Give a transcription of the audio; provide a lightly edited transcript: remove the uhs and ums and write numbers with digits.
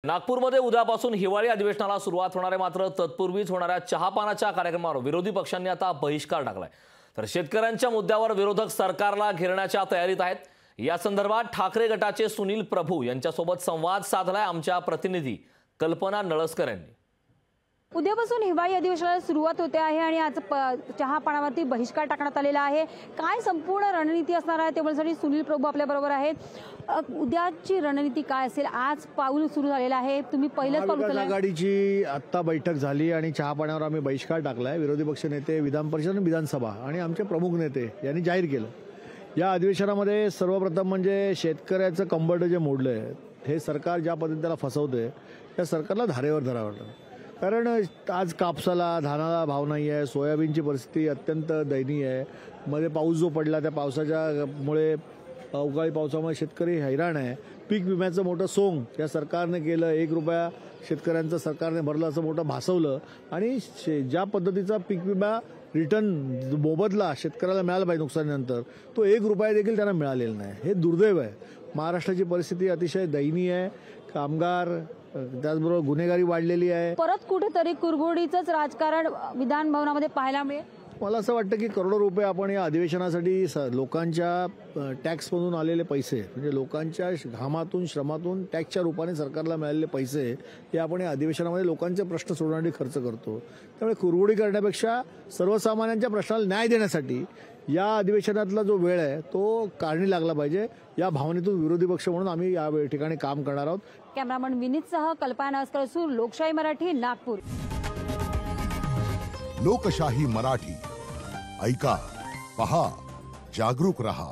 नागपूरमध्ये उद्यापासून हिवाळी अधिवेशनाला सुरुवात होणार आहे। मात्र तत्पूर्वीच होणाऱ्या चहापानाच्या कार्यक्रमावर विरोधी पक्षांनी आता बहिष्कार टाकलाय। तर शेतकऱ्यांच्या मुद्द्यावर विरोधक सरकारला घेरण्याच्या तयारीत आहेत। या संदर्भात ठाकरे गटाचे सुनील प्रभू यांच्यासोबत संवाद साधलाय आमच्या प्रतिनिधी कल्पना नळसकर यांनी। उद्यापासून हिवाळी अधिवेशनाला सुरुवात होते आहे आणि आज चहापानावरती बहिष्कार टाकण्यात आलेला आहे। काय संपूर्ण रणनीती असणार आहे त्यासाठी सुनील प्रभू आपल्या बरोबर आहेत। उद्याची रणनीती काय असेल? आज पाऊल सुरू झालेला आहे, तुम्ही पहिलेच पाऊल उचललं। आघाडीची आता बैठक झाली आणि चहापानावर आम्ही बहिष्कार टाकलाय। विरोधी पक्ष नेते, विधान परिषद आणि विधानसभा आणि आमचे प्रमुख नेते यांनी जाहीर केलं। या अधिवेशनामध्ये सर्वप्रथम म्हणजे शेतकऱ्याचं कंबरड जे मोडलंय, हे सरकार ज्या पद्धतीने त्याला फसवतंय त्या सरकारला धारेवर धरावं लागतं। कारण आज कापसाला, धानाला भाव नाही आहे, सोयाबीनची परिस्थिती अत्यंत दयनीय आहे। मध्ये पाऊस जो पडला त्या पावसाच्यामुळे, अवकाळी पावसामुळे शेतकरी हैराण आहे। पीक विम्याचं मोठं सोंग या सरकारने केलं, 1 रुपया शेतकऱ्यांचं सरकारने भरलं असं मोठं भासवलं आणि ज्या पद्धतीचा पीक विमा रिटर्न मोबदला शेतकऱ्याला मिळाला पाहिजे नुकसानीनंतर, तो 1 रुपया देखील त्यांना मिळालेला नाही। हे दुर्दैव आहे। महाराष्ट्राची परिस्थिती अतिशय दयनीय आहे। कामगार, त्याचबरोबर गुन्हेगारी वाढलेली आहे। परत कुठेतरी कुरघोडीचंच राजकारण विधान भवनामध्ये पाहायला मिळेल। मला असं वाटतं की करोडो रुपये आपण या अधिवेशनासाठी लोकांच्या टॅक्समधून आलेले पैसे, म्हणजे लोकांच्या घामातून, श्रमातून टॅक्सच्या रूपाने सरकारला मिळालेले पैसे, हे आपण या अधिवेशनामध्ये लोकांचे प्रश्न सोडवण्यासाठी खर्च करतो। त्यामुळे कुरघोडी करण्यापेक्षा सर्वसामान्यांच्या प्रश्नाला न्याय देण्यासाठी या अधिवेशनातला जो वेळ आहे तो कारणी लागला पाहिजे। या भावनेतून विरोधी पक्ष म्हणून आम्ही या ठिकाणी काम करणार आहोत। कॅमेरामन विनीतसह कल्पना नळसकर, लोकशाही मराठी, नागपूर। लोकशाही मराठी, ऐका, पहा, जागरूक रहा।